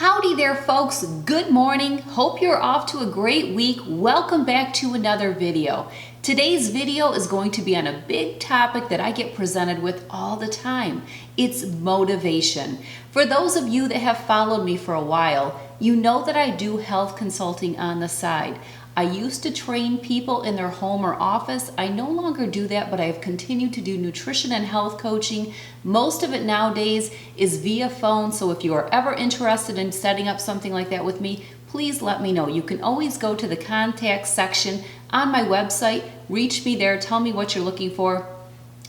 Howdy there, folks. Good morning. Hope you're off to a great week. Welcome back to another video. Today's video is going to be on a big topic that I get presented with all the time. It's motivation. For those of you that have followed me for a while, you know that I do health consulting on the side. I used to train people in their home or office. I no longer do that, but I have continued to do nutrition and health coaching. Most of it nowadays is via phone, so if you are ever interested in setting up something like that with me, please let me know. You can always go to the contact section on my website, reach me there, tell me what you're looking for,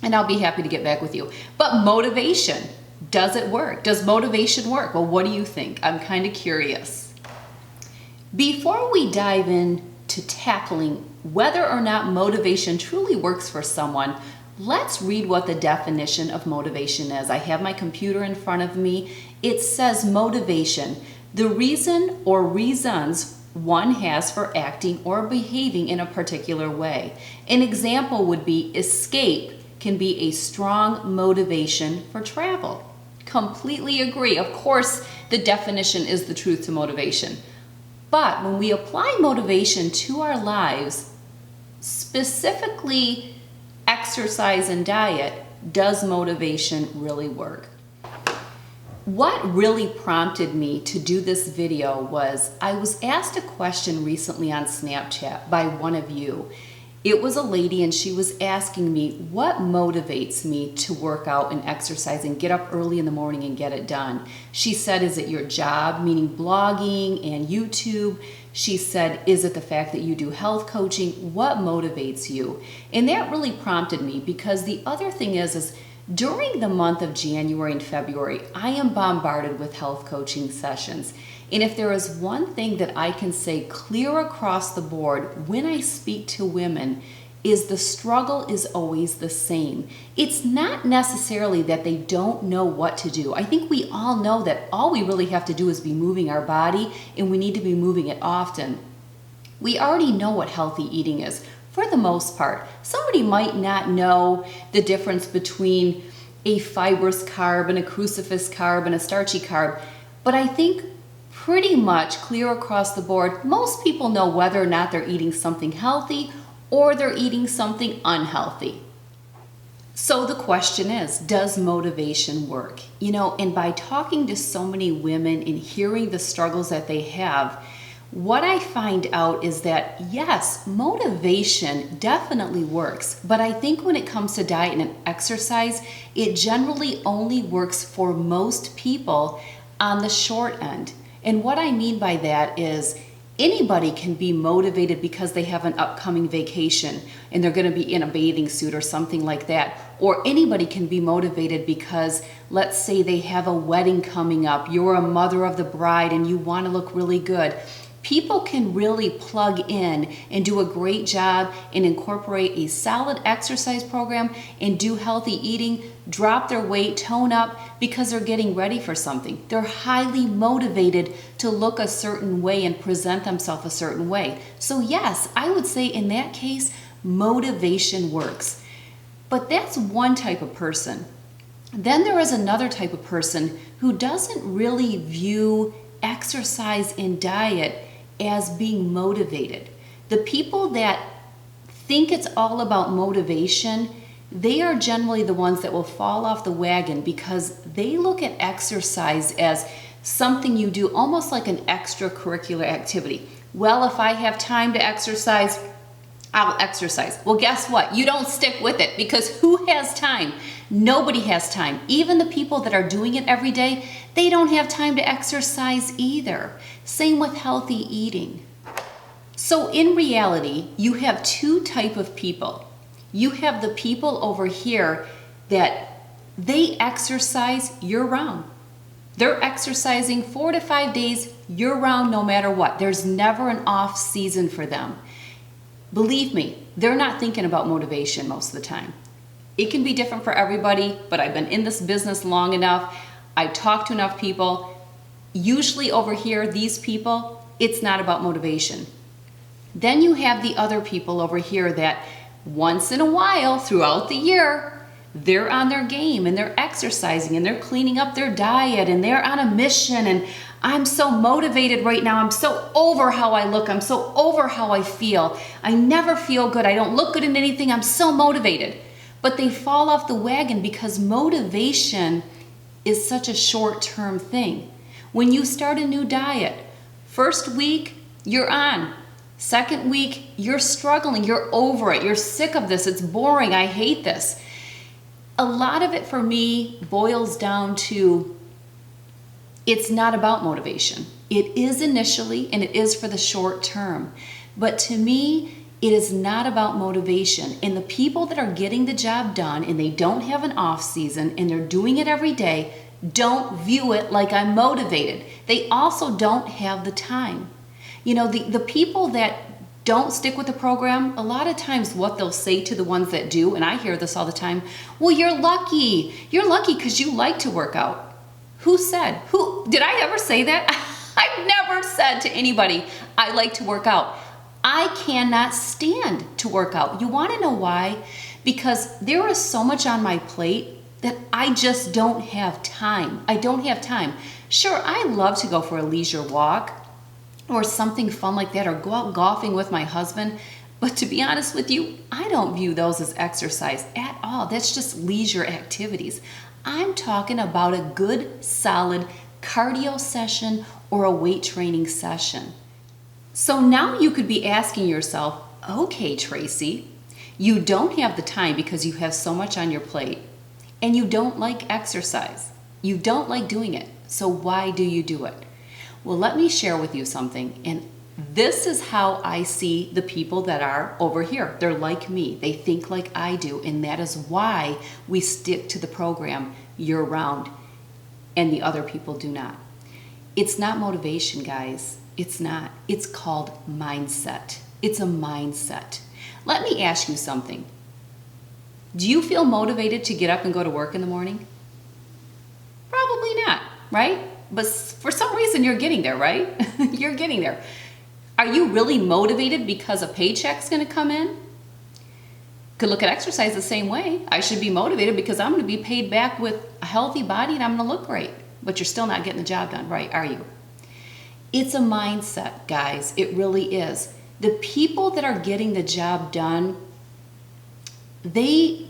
and I'll be happy to get back with you. But motivation, does it work? Does motivation work? Well, what do you think? I'm kind of curious. Before we dive in to tackling whether or not motivation truly works for someone, let's read what the definition of motivation is. I have my computer in front of me. It says motivation, the reason or reasons one has for acting or behaving in a particular way. An example would be escape can be a strong motivation for travel. Completely agree. Of course, the definition is the truth to motivation. But when we apply motivation to our lives, specifically exercise and diet, does motivation really work? What really prompted me to do this video was I was asked a question recently on Snapchat by one of you. It was a lady and she was asking me what motivates me to work out and exercise and get up early in the morning and get it done. She said, is it your job, meaning blogging and YouTube? She said, is it the fact that you do health coaching? What motivates you? And that really prompted me because the other thing is during the month of January and February, I am bombarded with health coaching sessions. And if there is one thing that I can say clear across the board when I speak to women, is the struggle is always the same. It's not necessarily that they don't know what to do. I think we all know that all we really have to do is be moving our body, and we need to be moving it often. We already know what healthy eating is for the most part. Somebody might not know the difference between a fibrous carb and a crucifix carb and a starchy carb, but I think pretty much clear across the board, most people know whether or not they're eating something healthy or they're eating something unhealthy. So the question is, does motivation work? You know, and by talking to so many women and hearing the struggles that they have, what I find out is that yes, motivation definitely works, but I think when it comes to diet and exercise, it generally only works for most people on the short end. And what I mean by that is anybody can be motivated because they have an upcoming vacation and they're going to be in a bathing suit or something like that. Or anybody can be motivated because, let's say they have a wedding coming up, you're a mother of the bride and you want to look really good. People can really plug in and do a great job and incorporate a solid exercise program and do healthy eating, drop their weight, tone up because they're getting ready for something. They're highly motivated to look a certain way and present themselves a certain way. So yes, I would say in that case, motivation works. But that's one type of person. Then there is another type of person who doesn't really view exercise and diet as being motivated. The people that think it's all about motivation, they are generally the ones that will fall off the wagon because they look at exercise as something you do almost like an extracurricular activity. Well, if I have time to exercise, I'll exercise. Well, guess what? You don't stick with it because who has time? Nobody has time. Even the people that are doing it every day, they don't have time to exercise either. Same with healthy eating. So in reality, you have two types of people. You have the people over here that they exercise year-round. They're exercising 4 to 5 days year-round no matter what. There's never an off season for them. Believe me, they're not thinking about motivation most of the time. It can be different for everybody, but I've been in this business long enough. I talk to enough people. Usually over here, these people, it's not about motivation. Then you have the other people over here that once in a while throughout the year, they're on their game and they're exercising and they're cleaning up their diet and they're on a mission and I'm so motivated right now. I'm so over how I look. I'm so over how I feel. I never feel good. I don't look good in anything. I'm so motivated. But they fall off the wagon because motivation is such a short-term thing. When you start a new diet, first week, you're on. Second week, you're struggling. You're over it. You're sick of this. It's boring. I hate this. A lot of it for me boils down to it's not about motivation. It is initially, and it is for the short term. But to me, it is not about motivation. And the people that are getting the job done and they don't have an off season and they're doing it every day don't view it like I'm motivated. They also don't have the time. You know, the people that don't stick with the program, a lot of times what they'll say to the ones that do, and I hear this all the time, well, you're lucky. You're lucky because you like to work out. Who said? Who? Did I ever say that? I've never said to anybody, I like to work out. I cannot stand to work out. You want to know why? Because there is so much on my plate that I just don't have time. I don't have time. Sure, I love to go for a leisure walk or something fun like that, or go out golfing with my husband. But to be honest with you, I don't view those as exercise at all. That's just leisure activities. I'm talking about a good, solid cardio session or a weight training session. So now you could be asking yourself, okay, Tracy, you don't have the time because you have so much on your plate and you don't like exercise. You don't like doing it. So why do you do it? Well, let me share with you something. And this is how I see the people that are over here. They're like me. They think like I do. And that is why we stick to the program year round and the other people do not. It's not motivation, guys. It's not. It's called mindset. It's a mindset. Let me ask you something. Do you feel motivated to get up and go to work in the morning? Probably not, right? But for some reason you're getting there, right? You're getting there. Are you really motivated because a paycheck's going to come in? Could look at exercise the same way. I should be motivated because I'm going to be paid back with a healthy body and I'm going to look great. But you're still not getting the job done, right? Are you? It's a mindset, guys. It really is. The people that are getting the job done, they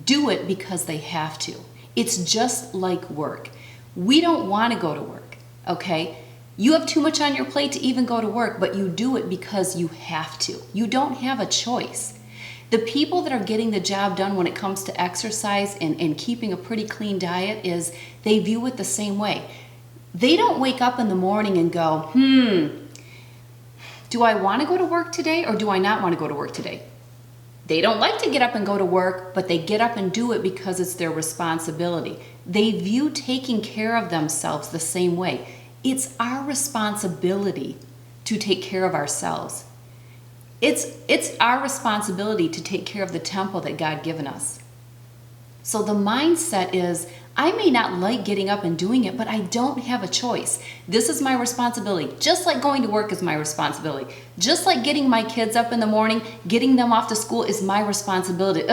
do it because they have to. It's just like work. We don't want to go to work, okay? You have too much on your plate to even go to work, but you do it because you have to. You don't have a choice. The people that are getting the job done when it comes to exercise and keeping a pretty clean diet is they view it the same way. They don't wake up in the morning and go, do I want to go to work today or do I not want to go to work today? They don't like to get up and go to work, but they get up and do it because it's their responsibility. They view taking care of themselves the same way. It's our responsibility to take care of ourselves. It's our responsibility to take care of the temple that God given us. So the mindset is, I may not like getting up and doing it, but I don't have a choice. This is my responsibility. Just like going to work is my responsibility. Just like getting my kids up in the morning, getting them off to school is my responsibility.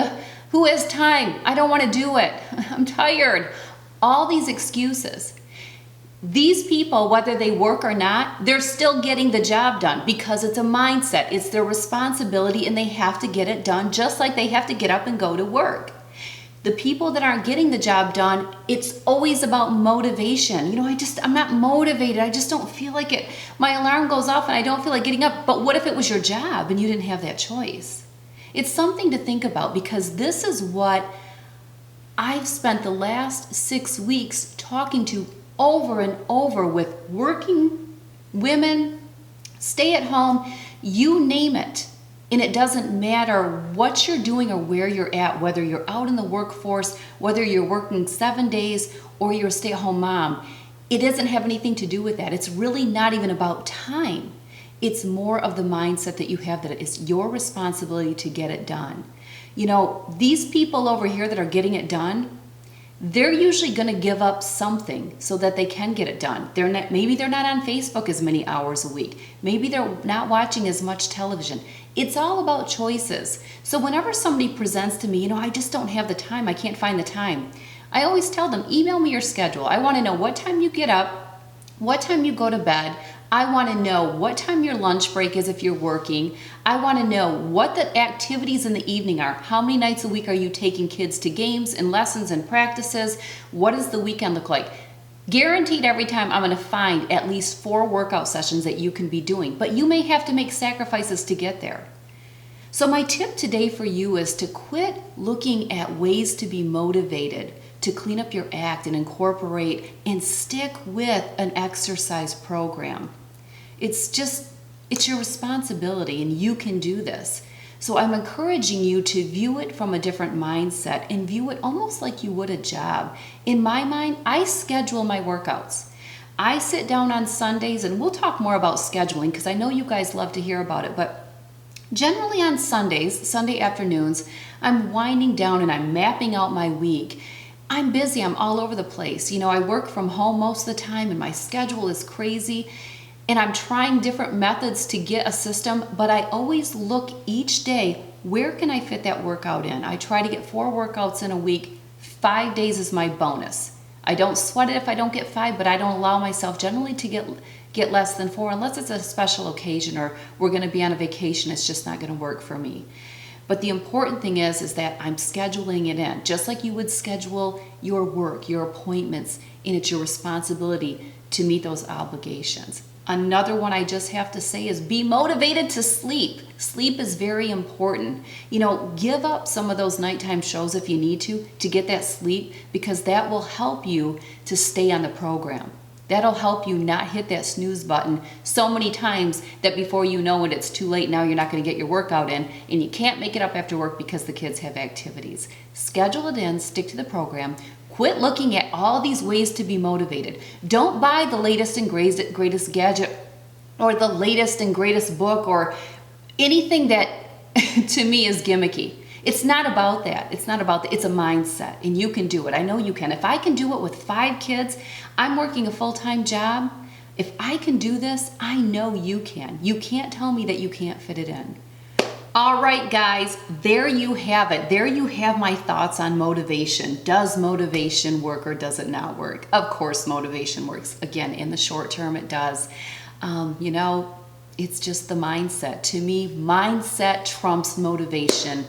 Who has time? I don't want to do it. I'm tired. All these excuses. These people, whether they work or not, they're still getting the job done because it's a mindset. It's their responsibility and they have to get it done just like they have to get up and go to work. The people that aren't getting the job done, it's always about motivation. You know, I'm not motivated. I just don't feel like it. My alarm goes off and I don't feel like getting up. But what if it was your job and you didn't have that choice? It's something to think about because this is what I've spent the last 6 weeks talking to over and over with working women, stay at home, you name it. And it doesn't matter what you're doing or where you're at, whether you're out in the workforce, whether you're working 7 days or you're a stay-at-home mom. It doesn't have anything to do with that. It's really not even about time. It's more of the mindset that you have that it's your responsibility to get it done. You know, these people over here that are getting it done, they're usually going to give up something so that they can get it done. Maybe they're not on Facebook as many hours a week. Maybe they're not watching as much television. It's all about choices. So whenever somebody presents to me, you know, I just don't have the time, I can't find the time, I always tell them, email me your schedule. I want to know what time you get up, what time you go to bed. I want to know what time your lunch break is if you're working. I want to know what the activities in the evening are. How many nights a week are you taking kids to games and lessons and practices? What does the weekend look like? Guaranteed every time I'm going to find at least 4 workout sessions that you can be doing, but you may have to make sacrifices to get there. So my tip today for you is to quit looking at ways to be motivated, to clean up your act and incorporate and stick with an exercise program. It's your responsibility and you can do this. So I'm encouraging you to view it from a different mindset and view it almost like you would a job. In my mind, I schedule my workouts. I sit down on Sundays, and we'll talk more about scheduling because I know you guys love to hear about it, but generally on Sundays, Sunday afternoons, I'm winding down and I'm mapping out my week. I'm busy, I'm all over the place. You know, I work from home most of the time and my schedule is crazy. And I'm trying different methods to get a system, but I always look each day, where can I fit that workout in? I try to get 4 workouts in a week. 5 days is my bonus. I don't sweat it if I don't get 5, but I don't allow myself generally to get less than 4 unless it's a special occasion or we're gonna be on a vacation. It's just not gonna work for me. But the important thing is that I'm scheduling it in, just like you would schedule your work, your appointments, and it's your responsibility to meet those obligations. Another one I just have to say is be motivated to sleep. Sleep is very important. You know, give up some of those nighttime shows if you need to get that sleep, because that will help you to stay on the program. That'll help you not hit that snooze button so many times that before you know it, it's too late. Now you're not going to get your workout in and you can't make it up after work because the kids have activities. Schedule it in, stick to the program. Quit looking at all these ways to be motivated. Don't buy the latest and greatest gadget or the latest and greatest book or anything that to me is gimmicky. It's not about that. It's not about that. It's a mindset and you can do it. I know you can. If I can do it with 5 kids, I'm working a full-time job. If I can do this, I know you can. You can't tell me that you can't fit it in. All right, guys, there you have it. There you have my thoughts on motivation. Does motivation work or does it not work? Of course, motivation works. Again, in the short term, it does. You know, it's just the mindset. To me, mindset trumps motivation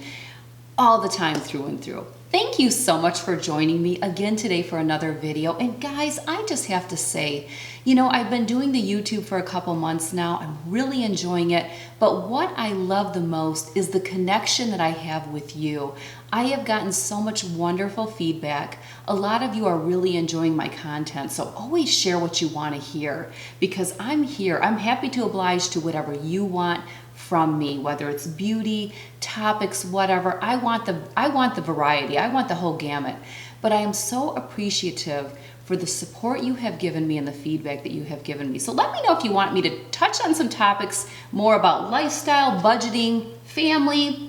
all the time through and through. Thank you so much for joining me again today for another video. And guys, I just have to say, you know, I've been doing the YouTube for a couple months now. I'm really enjoying it. But what I love the most is the connection that I have with you. I have gotten so much wonderful feedback. A lot of you are really enjoying my content. So always share what you want to hear, because I'm here. I'm happy to oblige to whatever you want from me, whether it's beauty, topics, whatever. I want the variety. I want the whole gamut. But I am so appreciative for the support you have given me and the feedback that you have given me. So let me know if you want me to touch on some topics more about lifestyle, budgeting, family,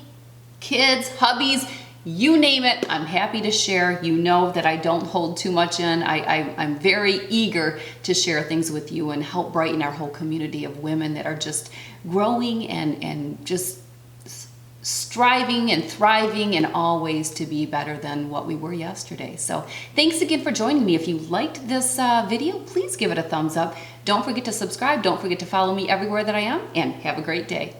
kids, hubbies, you name it. I'm happy to share. You know that I don't hold too much in. I'm very eager to share things with you and help brighten our whole community of women that are just growing and just striving and thriving in all ways to be better than what we were yesterday. So thanks again for joining me. If you liked this video, please give it a thumbs up. Don't forget to subscribe. Don't forget to follow me everywhere that I am, and have a great day.